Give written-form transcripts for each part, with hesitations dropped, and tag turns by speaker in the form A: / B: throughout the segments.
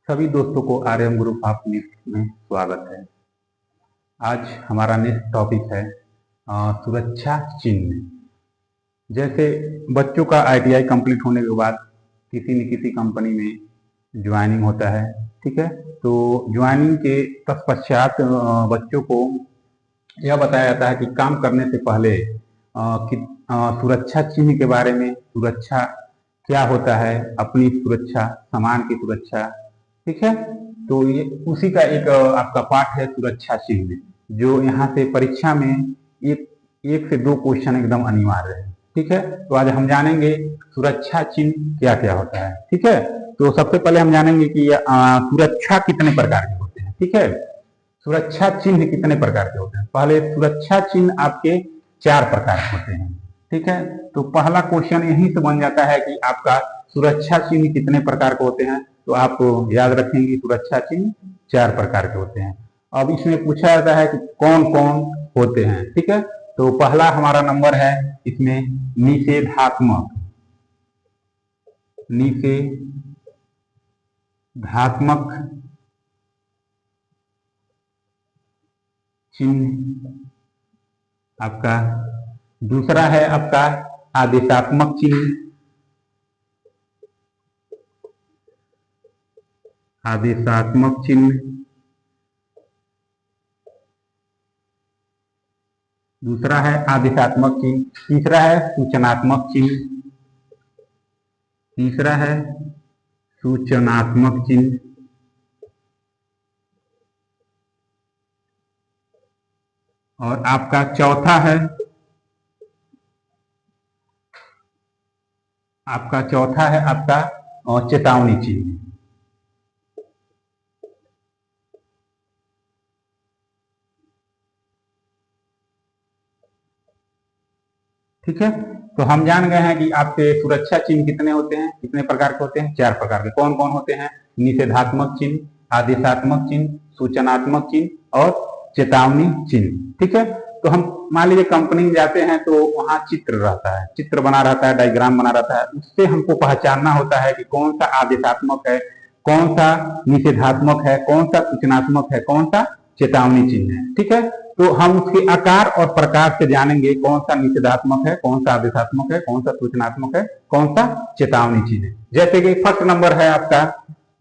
A: सभी दोस्तों को आर्यम ग्रुप ऑफ निफ्ट में स्वागत है। आज हमारा नेक्स्ट टॉपिक है सुरक्षा चिन्ह। जैसे बच्चों का आईटीआई कंप्लीट होने के बाद किसी न किसी कंपनी में ज्वाइनिंग होता है, ठीक है। तो ज्वाइनिंग के तत्पश्चात बच्चों को यह बताया जाता है कि काम करने से पहले सुरक्षा चिन्ह के बारे में, सुरक्षा क्या होता है, अपनी सुरक्षा, सामान की सुरक्षा, ठीक है। तो ये उसी का एक आपका पाठ है सुरक्षा चिन्ह, जो यहाँ से परीक्षा में एक से दो क्वेश्चन एकदम अनिवार्य है, ठीक है। तो आज हम जानेंगे सुरक्षा चिन्ह क्या क्या होता है, ठीक है। तो सबसे पहले हम जानेंगे कि सुरक्षा कितने प्रकार के होते हैं, ठीक है। सुरक्षा चिन्ह कितने प्रकार के होते हैं। पहले सुरक्षा चिन्ह आपके 4 प्रकार के होते हैं, ठीक है। तो पहला क्वेश्चन यहीं से बन जाता है कि आपका सुरक्षा चिन्ह कितने प्रकार के होते हैं। तो आप याद रखेंगे सुरक्षा चिन्ह 4 प्रकार के होते हैं। अब इसमें पूछा जाता है कि कौन कौन होते हैं, ठीक है। तो पहला हमारा नंबर है इसमें निषेधात्मक चिन्ह आपका। दूसरा है आपका आदेशात्मक चिन्ह, दूसरा है आदेशात्मक चिन्ह। तीसरा है सूचनात्मक चिन्ह, और आपका चौथा है आपका चेतावनी चिन्ह। ठीक है। तो हम जान गए हैं कि आपके सुरक्षा चिन्ह कितने होते हैं, कितने प्रकार के होते हैं, 4 प्रकार के। कौन कौन होते हैं? निषेधात्मक चिन्ह, आदेशात्मक चिन्ह, सूचनात्मक चिन्ह और चेतावनी चिन्ह, ठीक है। तो हम मान लीजिए कंपनी में जाते हैं तो वहां चित्र रहता है, चित्र बना रहता है, डायग्राम बना रहता है। उससे हमको पहचानना होता है कि कौन सा आदेशात्मक है, कौन सा निषेधात्मक है, कौन सा सूचनात्मक है, कौन सा चेतावनी चिन्ह है, ठीक है। तो हम उसके आकार और प्रकार से जानेंगे कौन सा निषेधात्मक है, कौन सा आदेशात्मक है, कौन सा सूचनात्मक है, कौन सा चेतावनी चिन्ह है। जैसे कि फर्स्ट नंबर है आपका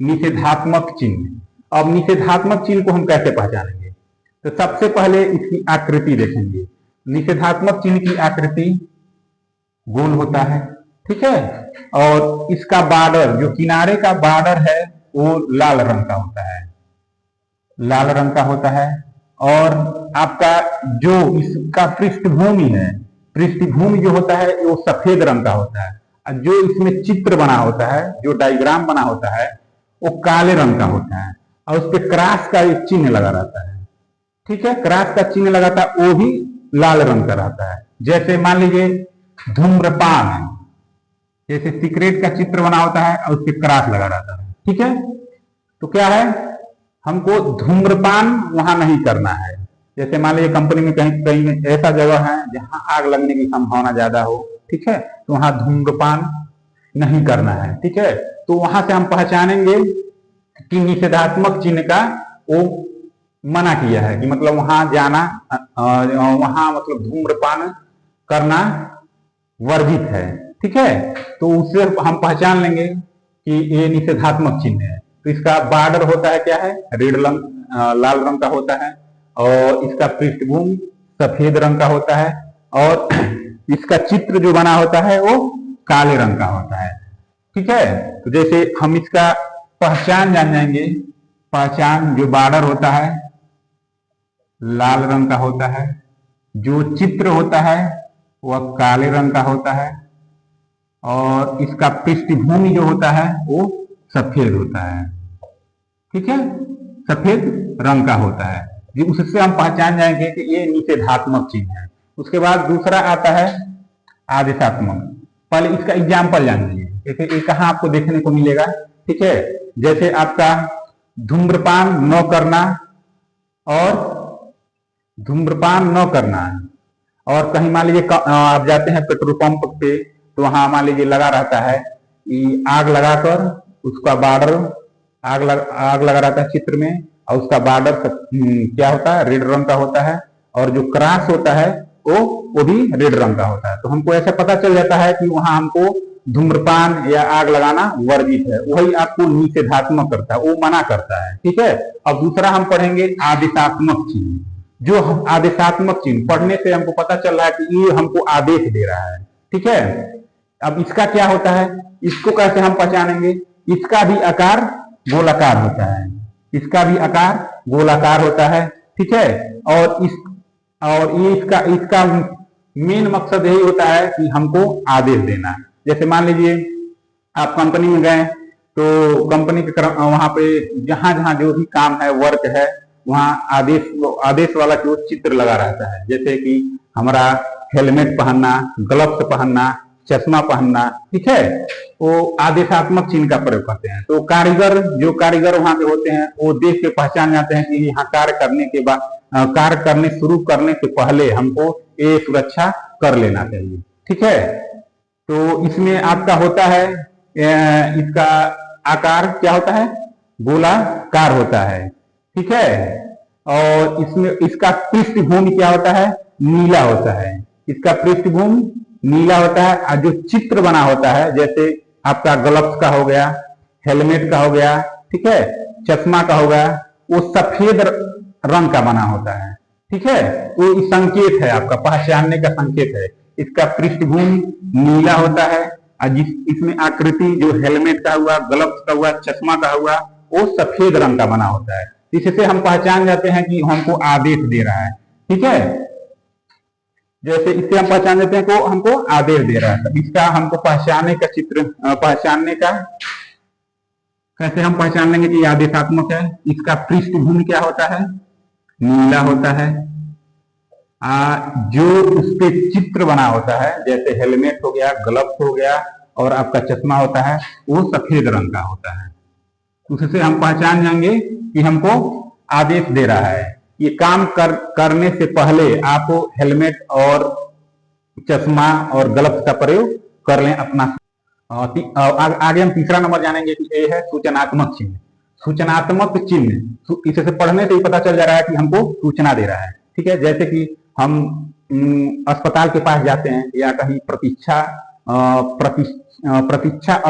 A: निषेधात्मक चिन्ह। अब निषेधात्मक चिन्ह को हम कैसे पहचानेंगे? तो सबसे पहले इसकी आकृति देखेंगे। निषेधात्मक चिन्ह की आकृति गोल होता है, ठीक है। और इसका बॉर्डर, जो किनारे का बॉर्डर है, वो लाल रंग का होता है। और आपका जो इसका पृष्ठभूमि है, पृष्ठभूमि जो होता है वो सफेद रंग का होता है। और जो इसमें चित्र बना होता है, जो डायग्राम बना होता है, वो काले रंग का होता है। और उस पर क्रॉस का एक चिन्ह लगा रहता है, ठीक है। क्रॉस का चिन्ह लगाता है, वो भी लाल रंग का रहता है। जैसे मान लीजिए धूम्रपान है, जैसे सिगरेट का चित्र बना होता है और उस पर क्रॉस लगा रहता है, ठीक है। तो क्या है, हमको धूम्रपान वहां नहीं करना है। जैसे मान लीजिए कंपनी में कहीं ऐसा जगह है जहां आग लगने की संभावना ज्यादा हो, ठीक है, तो वहां धूम्रपान नहीं करना है, ठीक है। तो वहां से हम पहचानेंगे कि निषेधात्मक चिन्ह का वो मना किया है, कि मतलब वहां जाना, वहां मतलब धूम्रपान करना वर्जित है, ठीक है। तो उससे हम पहचान लेंगे कि ये निषेधात्मक चिन्ह है। तो इसका बॉर्डर होता है क्या है, लाल रंग का होता है। और इसका पृष्ठभूमि सफेद रंग का होता है। और इसका चित्र जो बना होता है वो काले रंग का होता है, ठीक है। तो जैसे हम इसका पहचान जान जाएंगे। पहचान, जो बॉर्डर होता है लाल रंग का होता है, जो चित्र होता है वह काले रंग का होता है, और इसका पृष्ठभूमि जो होता है वो सफेद होता है, ठीक है, सफेद रंग का होता है। उससे हम पहचान जाएंगे कि ये निषेधात्मक चिन्ह है। उसके बाद दूसरा आता है आदेशात्मक। पहले इसका एग्जाम्पल जान लीजिए। जैसे ये कहाँ आपको देखने को मिलेगा, ठीक है। जैसे आपका धूम्रपान न करना, और कहीं मान लीजिए आप जाते हैं पेट्रोल पंप पे, तो वहां मान लीजिए लगा रहता है कि आग लगाकर उसका बॉर्डर आग लगा रहता है चित्र में, और उसका बॉर्डर क्या होता है, रेड रंग का होता है, और जो क्रॉस होता है वो भी रेड रंग का होता है। तो हमको ऐसा पता चल जाता है कि वहां हमको धूम्रपान या आग लगाना वर्जित है, वही आपको निषेधात्मक करता है, वो मना करता है। ठीक है। अब दूसरा हम पढ़ेंगे आदेशात्मक चिन्ह। जो आदेशात्मक चिन्ह पढ़ने से हमको पता चल रहा है कि ये हमको आदेश दे रहा है। ठीक है। अब इसका क्या होता है, इसको कैसे हम पहचानेंगे? इसका भी आकार गोलाकार होता है, इसका भी आकार गोलाकार होता है। ठीक है। और ये इसका इसका मेन मकसद यही होता है कि हमको आदेश देना। जैसे मान लीजिए आप कंपनी में गए, तो कंपनी के वहां पे जहां जहां जो भी काम है, वर्क है, वहां आदेश वाला जो चित्र लगा रहता है। जैसे कि हमारा हेलमेट पहनना, ग्लव्स पहनना, चश्मा पहनना। ठीक है। वो आदेशात्मक चिन्ह का प्रयोग करते हैं। तो जो कारीगर वहां के होते हैं, वो देख के पहचान जाते हैं कि यहाँ कार्य करने के बाद, कार्य करने शुरू करने से पहले हमको ये सुरक्षा कर लेना चाहिए। ठीक है। तो इसमें आपका होता है, इसका आकार क्या होता है, गोलाकार होता है। ठीक है। और इसमें इसका पृष्ठभूमि क्या होता है, नीला होता है। इसका पृष्ठभूमि नीला होता है, और जो चित्र बना होता है, जैसे आपका ग्लव्स का हो गया, हेलमेट का हो गया, ठीक है, चश्मा का हो गया, वो सफेद रंग का बना होता है। ठीक है। वो संकेत है, आपका पहचानने का संकेत है। इसका पृष्ठभूमि नीला होता है, और इसमें आकृति जो हेलमेट का हुआ, ग्लव्स का हुआ, चश्मा का हुआ, वो सफेद रंग का बना होता है। इससे हम पहचान जाते हैं कि हमको आदेश दे रहा है। ठीक है। जैसे इससे हम पहचान जाते हैं को हमको आदेश दे रहा है। इसका हमको पहचानने का पहचानने का कैसे हम पहचान लेंगे कि आदेशात्मक है? इसका पृष्ठभूमि क्या होता है, नीला होता है। जो उस पे चित्र बना होता है, जैसे हेलमेट हो गया, ग्लव्स हो गया, और आपका चश्मा होता है, वो सफेद रंग का होता है। उससे हम पहचान जाएंगे कि हमको आदेश दे रहा है। ये काम करने से पहले आप हेलमेट और चश्मा और ग्लव्स का प्रयोग कर लें अपना। आगे हम तीसरा नंबर जानेंगे कि ये है सूचनात्मक चिन्ह। सूचनात्मक चिन्ह, इसे पढ़ने से ही पता चल जा रहा है कि हमको सूचना दे रहा है। ठीक है। जैसे कि हम अस्पताल के पास जाते हैं, या कहीं प्रतीक्षा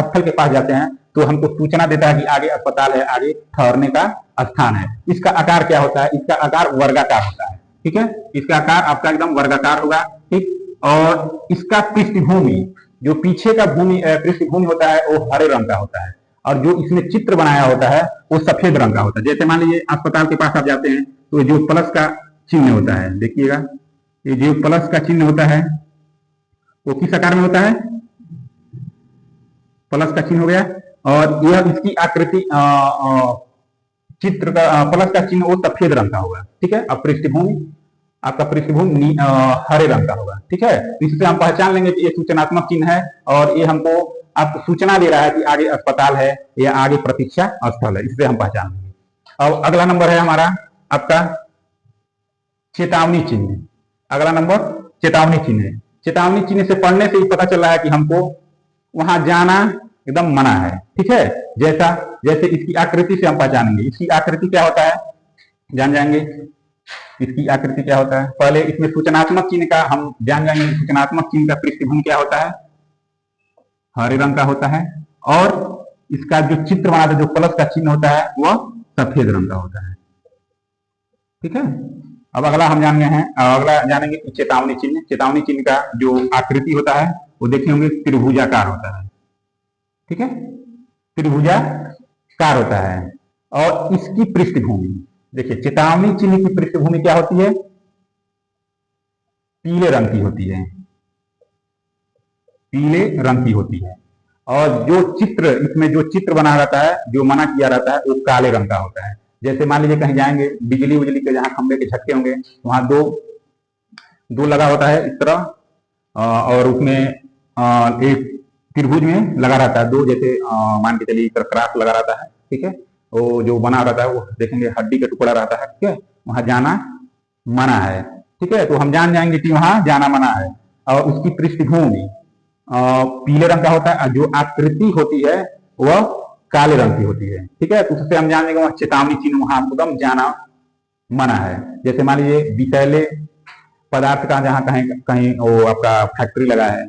A: स्थल के पास जाते हैं, तो हमको सूचना देता है कि आगे अस्पताल है, आगे ठहरने का स्थान है। इसका आकार क्या होता है? इसका आकार वर्गाकार होता है। ठीक है। इसका आकार आपका एकदम वर्गाकार होगा। ठीक। और इसका पृष्ठभूमि, जो पीछे का पृष्ठभूमि होता है, वो हरे रंग का होता है, और जो इसमें चित्र बनाया होता है वो सफेद रंग का होता है। जैसे मान लीजिए अस्पताल के पास आप जाते हैं, तो जो प्लस का चिन्ह होता है, देखिएगा, ये जो प्लस का चिन्ह होता है वो किस आकार में होता है? प्लस का चिन्ह हो गया। और यह इसकी आकृति चित्र का प्लस का चिन्ह वो सफेद रंग का होगा। ठीक है। अब पृष्ठभूमि, आपका पृष्ठभूमि हरे रंग का होगा। ठीक है। इससे हम पहचान लेंगे कि ये सूचनात्मक चिन्ह है, और ये हमको आपको सूचना दे रहा है कि आगे अस्पताल है या आगे प्रतीक्षा स्थल है। इससे हम पहचान लेंगे। अब अगला नंबर है हमारा आपका चेतावनी चिन्ह। अगला नंबर चेतावनी चिन्ह है। चेतावनी चिन्ह से पढ़ने से ही पता चल रहा है कि हमको वहां जाना एकदम मना है। ठीक है। जैसे इसकी आकृति से हम पहचानेंगे। इसकी आकृति क्या होता है, जान जाएंगे इसकी आकृति क्या होता है। पहले इसमें सूचनात्मक चिन्ह का हम जान जाएंगे। सूचनात्मक चिन्ह का पृष्ठभूमि क्या होता है, हरे रंग का होता है, और इसका जो चित्र बना था, जो प्लस का चिन्ह होता है, वह सफेद रंग का होता है। ठीक है। अब अगला हम जानेंगे चेतावनी चिन्ह। चेतावनी चिन्ह का जो आकृति होता है वो देखे होंगे त्रिभुजाकार होता है। ठीक है। त्रिभुजाकार होता है। और इसकी पृष्ठभूमि देखिए, चेतावनी चिन्ह की पृष्ठभूमि क्या होती है, पीले रंग की होती है। पीले रंग की होती है। और इसमें जो चित्र बना रहता है, जो मना किया रहता है, वो काले रंग का होता है। जैसे मान लीजिए कहीं जाएंगे, बिजली के जहां खंभे के झटके होंगे, वहां दो लगा होता है इस तरह, और उसमें एक त्रिभुज में लगा रहता है दो, जैसे मान के चलिए इस तरह क्रॉस लगा रहता है। ठीक है। वो जो बना रहता है वो देखेंगे हड्डी का टुकड़ा रहता है। ठीक है। वहां जाना मना है। ठीक है। तो हम जान जाएंगे कि वहां जाना मना है। और उसकी पृष्ठभूमि पीले रंग का होता है, जो आकृति होती है वह काले रंग की होती है। ठीक है, तो उससे हम जान लेंगे वहाँ चेतावनी चिन्ह वहां एकदम जाना मना है। जैसे मान लीजिए विषैले पदार्थ का जहाँ कहीं कहीं वो आपका फैक्ट्री लगा है,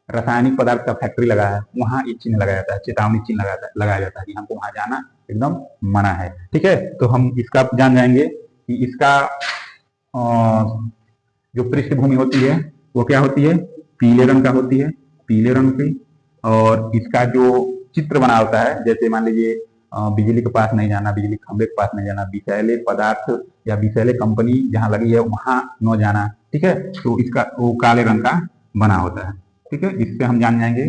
A: रासायनिक पदार्थ का फैक्ट्री लगा है, वहां ये चिन्ह लगाया जाता है, चेतावनी चिन्ह लगाया जाता है कि हमको वहां जाना एकदम मना है। ठीक है, तो हम इसका जान जाएंगे कि इसका जो पृष्ठभूमि होती है वो क्या होती है, पीले रंग का होती है, पीले रंग की। और इसका जो चित्र बना होता है, जैसे मान लीजिए बिजली के पास नहीं जाना, बिजली खंभे के पास नहीं जाना, विषैले पदार्थ या विषैले कंपनी जहां लगी है वहां न जाना। ठीक है, तो इसका वो काले रंग का बना होता है। ठीक है, इससे हम जान जाएंगे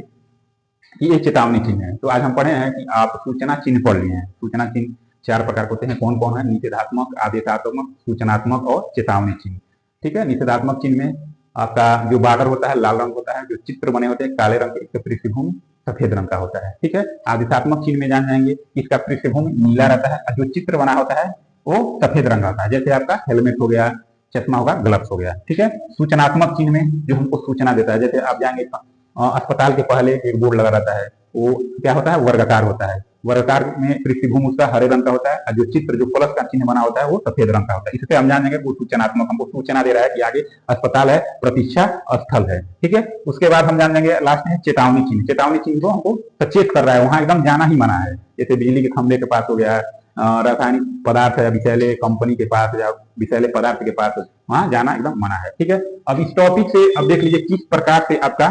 A: कि ये चेतावनी चिन्ह है। तो आज हम पढ़े हैं कि आप सूचना चिन्ह पढ़ लिए हैं। सूचना चिन्ह 4 प्रकार के होते हैं, कौन कौन है, निषेधात्मक, आदेशात्मक, सूचनात्मक और चेतावनी चिन्ह। ठीक है, निषेधात्मक चिन्ह में आपका जो बॉर्डर होता है लाल रंग होता है, जो चित्र बने होते हैं काले रंग के, इसका पृष्ठभूमि सफेद रंग का होता है। ठीक है, आदेशात्मक चिन्ह में जान जाएंगे इसका पृष्ठभूमि नीला रहता है और जो चित्र बना होता है वो सफेद रंग का होता है, जैसे आपका हेलमेट हो गया, चश्मा होगा, ग्लव्स हो गया। ठीक है, सूचनात्मक चिन्ह में जो हमको सूचना देता है, जैसे आप जाएंगे अस्पताल के पहले एक बोर्ड लगा रहता है, वो क्या होता है, वर्गाकार होता है। वर्गाकार में पृष्ठभूमि उसका हरे रंग का होता है और जो चित्र जो प्लस का चिन्ह बना होता है वो सफेद रंग का होता है। इससे हम जानेंगे वो सूचनात्मक, हमको सूचना दे रहा है कि आगे अस्पताल है, प्रतीक्षा स्थल है। ठीक है, उसके बाद हम जान लेंगे लास्ट में चेतावनी चिन्ह। चेतावनी चिन्ह को हमको सचेत कर रहा है, वहां एकदम जाना ही मना है। जैसे बिजली के खंभे के पास हो गया, रासायनिक पदार्थ या विषैले कंपनी के पास या विषैले पदार्थ के पास वहां जाना एकदम मना है। ठीक है, अब इस टॉपिक से अब देख लीजिए किस प्रकार से आपका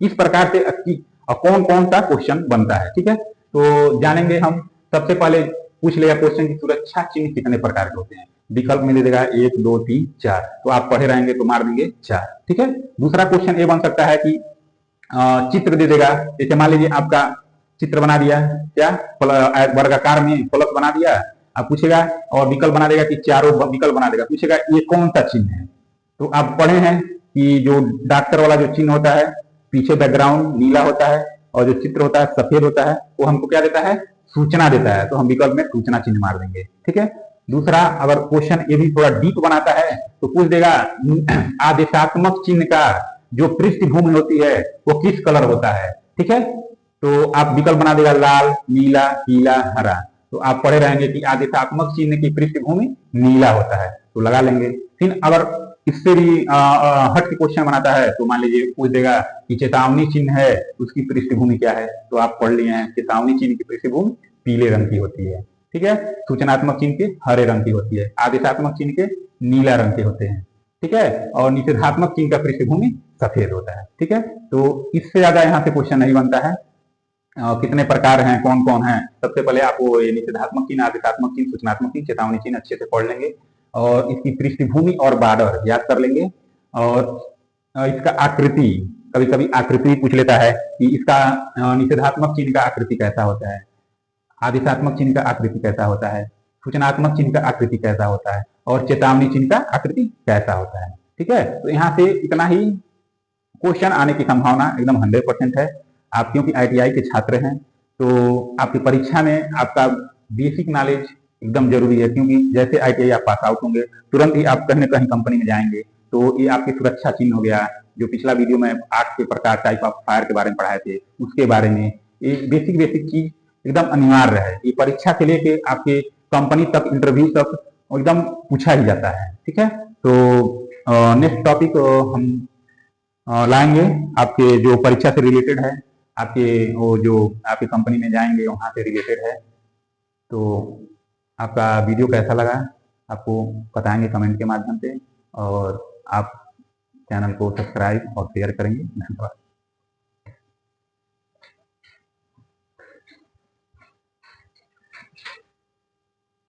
A: इस प्रकार से कौन कौन सा क्वेश्चन बनता है। ठीक है, तो जानेंगे हम। सबसे पहले पूछ लेगा क्वेश्चन की सुरक्षा चिन्ह कितने प्रकार के होते हैं। विकल्प में दे देगा 1 2 3 4, तो आप पढ़े रहेंगे तो मार देंगे 4। ठीक है, दूसरा क्वेश्चन ये बन सकता है कि चित्र दे देगा, जैसे मान लीजिए आपका चित्र बना दिया, क्या वर्गाकार में प्लस बना दिया, आप पूछेगा और विकल्प बना देगा कि चारों विकल्प बना देगा, पूछेगा ये कौन सा चिन्ह है। तो आप पढ़े हैं कि जो डॉक्टर वाला जो चिन्ह होता है, पीछे बैकग्राउंड नीला होता है और जो चित्र होता है सफेद होता है, वो हमको क्या देता है, सूचना देता है। तो हम विकल्प में सूचना चिन्ह मार देंगे। ठीक है, दूसरा अगर क्वेश्चन ये भी थोड़ा डीप बनाता है तो पूछ देगा आदेशात्मक चिन्ह का जो पृष्ठभूमि होती है वो किस कलर होता है। ठीक है, तो आप विकल्प बना देगा लाल, नीला, पीला, हरा। तो आप पढ़े रहेंगे कि आदेशात्मक चिन्ह की पृष्ठभूमि नीला होता है, तो लगा लेंगे। फिर अगर इससे भी हट के क्वेश्चन बनाता है तो मान लीजिए पूछ देगा कि चेतावनी चिन्ह है, उसकी पृष्ठभूमि क्या है। तो आप पढ़ लिए हैं चेतावनी चिन्ह की पृष्ठभूमि पीले रंग की होती है। ठीक है, सूचनात्मक चिन्ह के हरे रंग की होती है, आदेशात्मक चिन्ह के नीला रंग के होते हैं। ठीक है, और निषेधात्मक चिन्ह का पृष्ठभूमि सफेद होता है। ठीक है, तो इससे ज्यादा यहाँ से क्वेश्चन नहीं बनता है। कितने प्रकार हैं, कौन कौन है, सबसे पहले आप वो निषेधात्मक चिन्ह, आदेशात्मक चिन्ह, सूचनात्मक चिन्ह, चेतावनी चिन्ह अच्छे से पढ़ लेंगे और इसकी पृष्ठभूमि और बॉर्डर याद कर लेंगे। और इसका आकृति, कभी कभी आकृति पूछ लेता है कि इसका निषेधात्मक चिन्ह का आकृति कैसा होता है, आदेशात्मक चिन्ह का आकृति कैसा होता है, सूचनात्मक चिन्ह का आकृति कैसा होता है और चेतावनी चिन्ह का आकृति कैसा होता है। ठीक है, तो यहाँ से इतना ही क्वेश्चन आने की संभावना एकदम 100% है। आप क्योंकि ITI के छात्र हैं तो आपकी परीक्षा में आपका बेसिक नॉलेज एकदम जरूरी है, क्योंकि जैसे ITI आप पास आउट होंगे तुरंत ही आप कहीं ना कहीं कंपनी में जाएंगे। तो ये आपकी सुरक्षा चिन्ह हो गया, जो पिछला वीडियो में 8 के प्रकार टाइप ऑफ फायर के बारे में पढ़ाए थे उसके बारे में, ये बेसिक चीज एकदम अनिवार्य है। ये परीक्षा से लेके आपके कंपनी तक, इंटरव्यू तक एकदम पूछा ही जाता है। ठीक है, तो नेक्स्ट टॉपिक हम लाएंगे आपके जो परीक्षा से रिलेटेड है, आपके वो जो आपकी कंपनी में जाएंगे वहां से रिलेटेड है। तो आपका वीडियो कैसा लगा आपको बताएंगे कमेंट के माध्यम से, और आप चैनल को सब्सक्राइब और शेयर करेंगे। धन्यवाद।